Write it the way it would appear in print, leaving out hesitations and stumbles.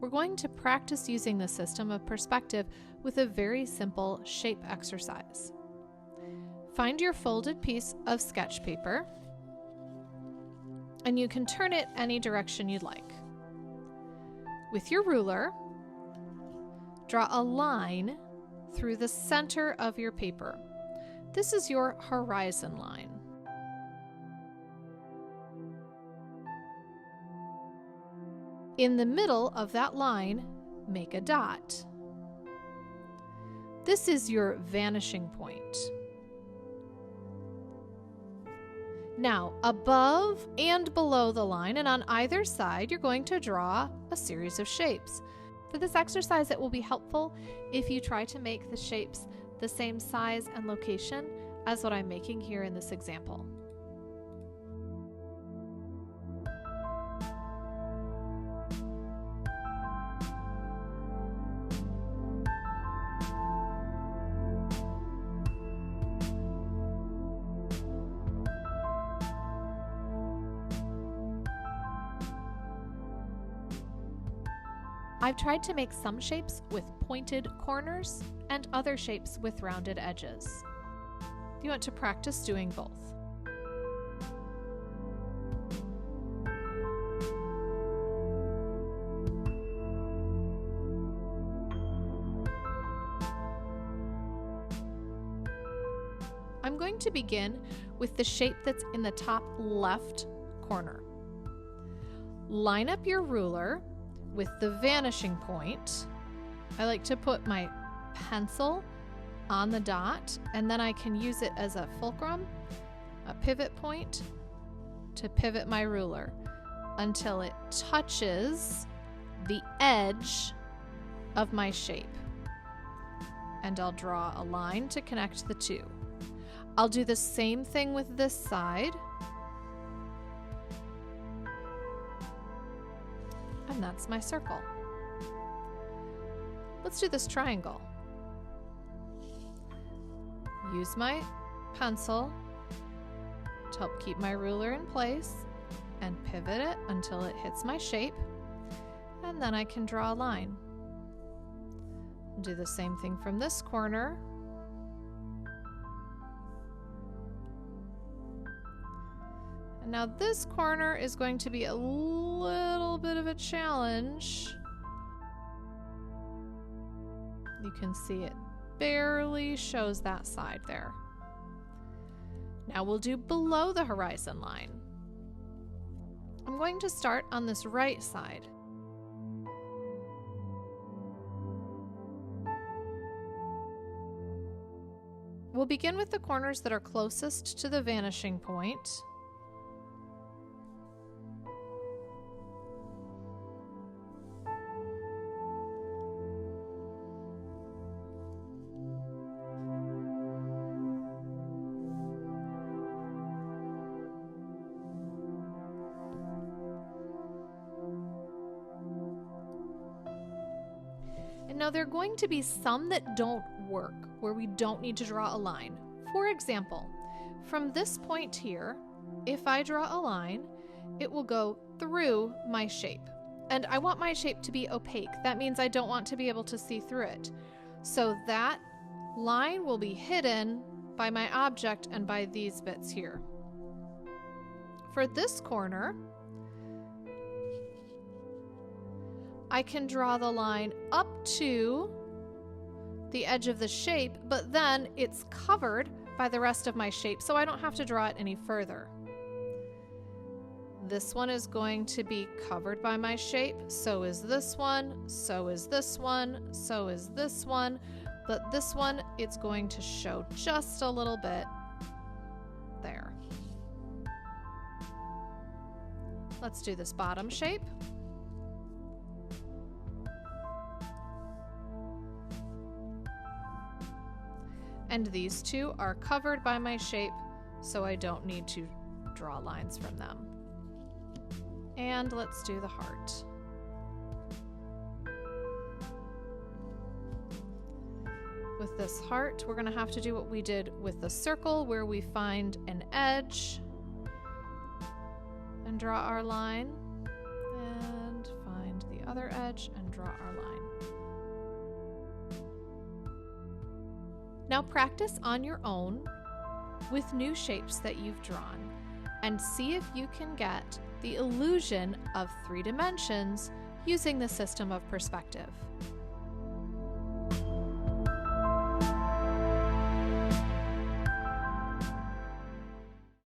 we're going to practice using the system of perspective with a very simple shape exercise. Find your folded piece of sketch paper, and you can turn it any direction you'd like. With your ruler, draw a line through the center of your paper. This is your horizon line. In the middle of that line, make a dot. This is your vanishing point. Now, above and below the line and on either side, you're going to draw a series of shapes. For this exercise, it will be helpful if you try to make the shapes the same size and location as what I'm making here in this example. I've tried to make some shapes with pointed corners and other shapes with rounded edges. You want to practice doing both. I'm going to begin with the shape that's in the top left corner. Line up your ruler with the vanishing point. I like to put my pencil on the dot, and then I can use it as a fulcrum, a pivot point, to pivot my ruler until it touches the edge of my shape. And I'll draw a line to connect the two. I'll do the same thing with this side. And that's my circle. Let's do this triangle. Use my pencil to help keep my ruler in place and pivot it until it hits my shape, and then I can draw a line. Do the same thing from this corner. And now this corner is going to be a little bit of a challenge. You can see it barely shows that side there. Now we'll do below the horizon line. I'm going to start on this right side. We'll begin with the corners that are closest to the vanishing point. And now there are going to be some that don't work, where we don't need to draw a line. For example, from this point here, if I draw a line, it will go through my shape. And I want my shape to be opaque. That means I don't want to be able to see through it. So that line will be hidden by my object and by these bits here. For this corner, I can draw the line up to the edge of the shape, but then it's covered by the rest of my shape, so I don't have to draw it any further. This one is going to be covered by my shape, so is this one, so is this one, so is this one, but this one, it's going to show just a little bit there. Let's do this bottom shape. And these two are covered by my shape, so I don't need to draw lines from them. And let's do the heart. With this heart, we're going to have to do what we did with the circle, where we find an edge and draw our line and find the the other edge and draw our line. Now practice on your own with new shapes that you've drawn and see if you can get the illusion of 3 dimensions using the system of perspective.